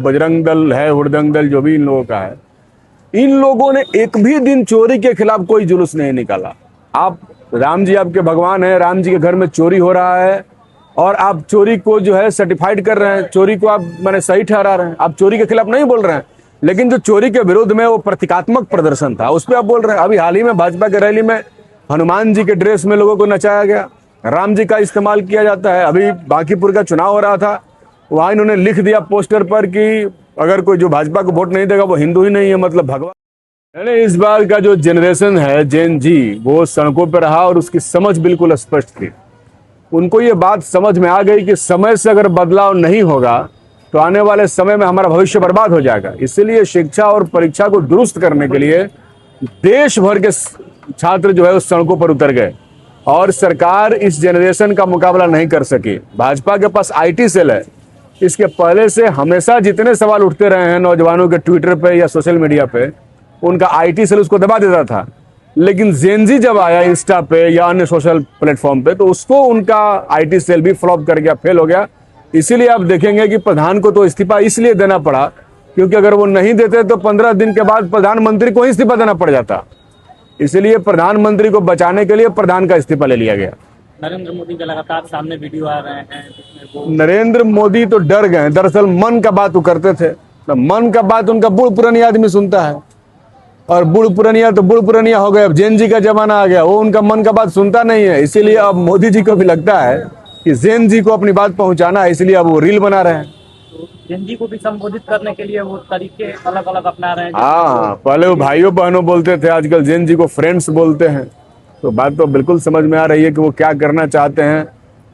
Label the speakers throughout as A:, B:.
A: बजरंग दल है, हुड़दंग दल, जो भी इन लोगों का है, इन लोगों ने एक भी दिन चोरी के खिलाफ कोई जुलूस नहीं निकाला। आप राम जी आपके भगवान हैं, राम जी के घर में चोरी हो रहा है और आप चोरी को जो है सर्टिफाइड कर रहे हैं, चोरी को आप मैंने सही ठहरा रहे हैं, आप चोरी के खिलाफ नहीं बोल रहे हैं। लेकिन जो चोरी के विरोध में वो प्रतीकात्मक प्रदर्शन था, उस पर आप बोल रहे हैं। अभी हाल ही में भाजपा के रैली में हनुमान जी के ड्रेस में लोगों को नचाया गया, राम जी का इस्तेमाल किया जाता है। अभी बांकीपुर का चुनाव हो रहा था, वहां इन्होंने लिख दिया पोस्टर पर कि अगर कोई जो भाजपा को वोट नहीं देगा वो हिंदू ही नहीं है, मतलब भगवान। यानी इस बार का जो जनरेशन है जेन जी, वो सड़कों पर रहा और उसकी समझ बिल्कुल स्पष्ट थी। उनको ये बात समझ में आ गई कि समय से अगर बदलाव नहीं होगा तो आने वाले समय में हमारा भविष्य बर्बाद हो जाएगा। इसीलिए शिक्षा और परीक्षा को दुरुस्त करने के लिए देश भर के छात्र जो है उस सड़कों पर उतर गए और सरकार इस जनरेशन का मुकाबला नहीं कर सकी। भाजपा के पास आईटी सेल है, इसके पहले से हमेशा जितने सवाल उठते रहे हैं नौजवानों के ट्विटर पे या सोशल मीडिया पे, उनका आईटी सेल उसको दबा देता था। लेकिन जेनजी जब आया इंस्टा पे या अन्य सोशल प्लेटफॉर्म पे, तो उसको उनका आईटी सेल भी फ्लॉप कर गया, फेल हो गया। इसीलिए आप देखेंगे कि प्रधान को तो इस्तीफा इसलिए देना पड़ा क्योंकि अगर वो नहीं देते तो 15 दिन के बाद प्रधानमंत्री को ही इस्तीफा देना पड़ जाता। इसलिए प्रधानमंत्री को बचाने के लिए प्रधान का इस्तीफा ले लिया गया।
B: नरेंद्र मोदी के लगातार सामने वीडियो आ रहे हैं।
A: नरेंद्र मोदी तो डर गए। दरअसल मन का बात वो करते थे, तो मन का बात उनका बूढ़ पुरानी आदमी सुनता है और बूढ़ पुरानिया तो बूढ़ पुरानिया हो गए। अब जेन जी का जमाना आ गया, वो उनका मन का बात सुनता नहीं है। इसीलिए अब मोदी जी को भी लगता है कि जेन जी को अपनी बात पहुंचाना है, इसलिए अब वो रील बना रहे हैं।
B: जेन जी को भी संबोधित करने के लिए वो तरीके अलग अलग अपना रहे हैं।
A: हाँ, पहले वो भाइयों बहनों बोलते थे, आजकल जेन जी को फ्रेंड्स बोलते हैं। तो बात तो बिल्कुल समझ में आ रही है कि वो क्या करना चाहते हैं,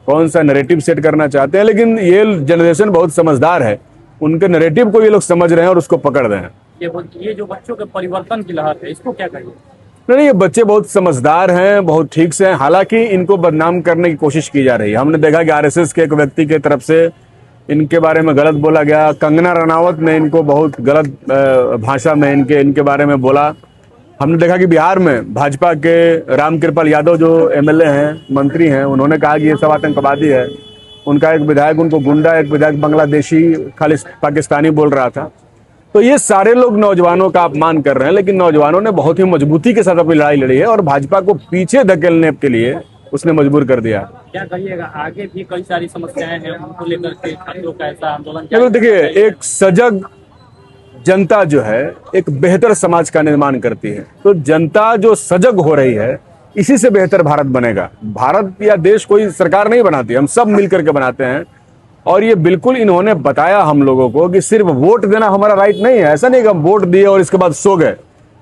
A: कौन सा नैरेटिव सेट करना चाहते हैं। लेकिन ये जनरेशन बहुत समझदार है, उनके नैरेटिव को ये लोग समझ रहे हैं और उसको पकड़ रहे हैं।
B: ये जो बच्चों के परिवर्तन की लहर है, इसको क्या कहिए?
A: नहीं, ये बच्चे बहुत समझदार हैं, बहुत ठीक से हैं। हालांकि इनको बदनाम करने की कोशिश की जा रही है। हमने देखा कि आरएसएस के एक व्यक्ति के तरफ से इनके बारे में गलत बोला गया। कंगना रनावत ने इनको बहुत गलत भाषा में इनके बारे में बोला। हमने देखा कि बिहार में भाजपा के रामकृपाल यादव जो एमएलए हैं, मंत्री हैं, उन्होंने कहा कि ये सब आतंकवादी है। उनका एक विधायक उनको गुंडा, एक विधायक बांग्लादेशी खालिस पाकिस्तानी बोल रहा था। तो ये सारे लोग नौजवानों का अपमान कर रहे हैं, लेकिन नौजवानों ने बहुत ही मजबूती के साथ अपनी लड़ाई लड़ी है और भाजपा को पीछे धकेलने के लिए उसने मजबूर कर दिया।
B: क्या कहिएगा, आगे भी कई सारी समस्याएं हैं, उनको लेकर के छात्रों का ऐसा आंदोलन?
A: चलो देखिए, एक सजग जनता जो है एक बेहतर समाज का निर्माण करती है। तो जनता जो सजग हो रही है, इसी से बेहतर भारत बनेगा। भारत या देश कोई सरकार नहीं बनाती, हम सब मिल करके बनाते हैं। और ये बिल्कुल इन्होंने बताया हम लोगों को कि सिर्फ वोट देना हमारा राइट नहीं है। ऐसा नहीं कि हम वोट दिए और इसके बाद सो गए,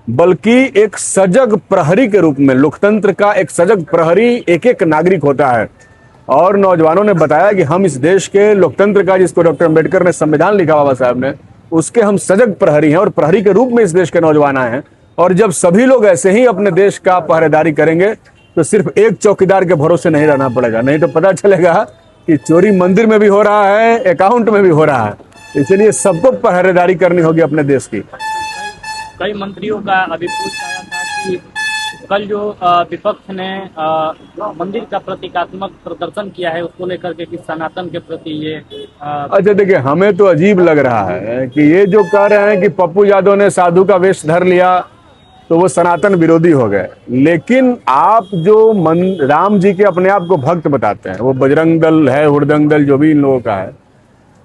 A: बल्कि एक सजग प्रहरी के रूप में लोकतंत्र का एक सजग प्रहरी एक एक नागरिक होता है। और नौजवानों ने बताया कि हम इस देश के लोकतंत्र का, जिसको डॉक्टर अम्बेडकर ने संविधान लिखा बाबा साहब ने, उसके हम सजग प्रहरी हैं और प्रहरी के रूप में इस देश के नौजवान आए हैं। और जब सभी लोग ऐसे ही अपने देश का पहरेदारी करेंगे तो सिर्फ एक चौकीदार के भरोसे नहीं रहना पड़ेगा। नहीं तो पता चलेगा कि चोरी मंदिर में भी हो रहा है, अकाउंट में भी हो रहा है। इसलिए सबको पहरेदारी करनी होगी अपने देश की।
B: कई मंत्रियों का अभी पूछ आया था कि कल जो विपक्ष ने मंदिर का प्रतीकात्मक प्रदर्शन किया है, उसको लेकर के कि सनातन के प्रति ये
A: अच्छा देखिए, हमें तो अजीब लग रहा है कि ये जो कह रहे हैं कि पप्पू यादव ने साधु का वेश धर लिया तो वो सनातन विरोधी हो गए। लेकिन आप जो राम जी के अपने आप को भक्त बताते हैं, वो बजरंग दल है, हुड़दंग दल, जो भी इन लोगों का है,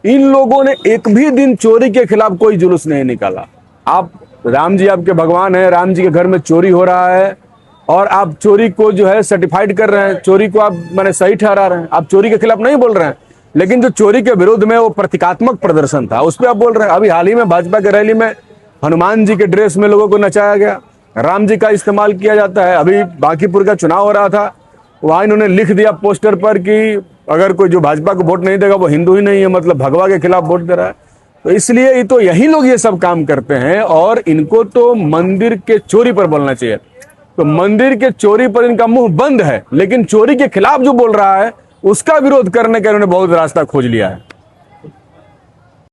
A: इन लोगों ने एक भी दिन चोरी के खिलाफ कोई जुलूस नहीं निकाला। आप राम जी आपके भगवान हैं, राम जी के घर में चोरी हो रहा है और आप चोरी को जो है सर्टिफाइड कर रहे हैं, चोरी को आप मैंने सही ठहरा रहे हैं, आप चोरी के खिलाफ नहीं बोल रहे हैं। लेकिन जो चोरी के विरोध में वो प्रतीकात्मक प्रदर्शन था, उस पर आप बोल रहे हैं। अभी हाल ही में भाजपा के रैली में हनुमान जी के ड्रेस में लोगों को नचाया गया, राम जी का इस्तेमाल किया जाता है। अभी बांकीपुर का चुनाव हो रहा था, वहां इन्होंने लिख दिया पोस्टर पर कि अगर कोई जो भाजपा को वोट नहीं देगा वो हिंदू ही नहीं है, मतलब भगवा के खिलाफ वोट दे रहा है। तो इसलिए तो यही लोग ये सब काम करते हैं और इनको तो मंदिर के चोरी पर बोलना चाहिए। तो मंदिर के चोरी पर इनका मुंह बंद है, लेकिन चोरी के खिलाफ जो बोल रहा है उसका विरोध करने का इन्होंने बहुत रास्ता खोज लिया है।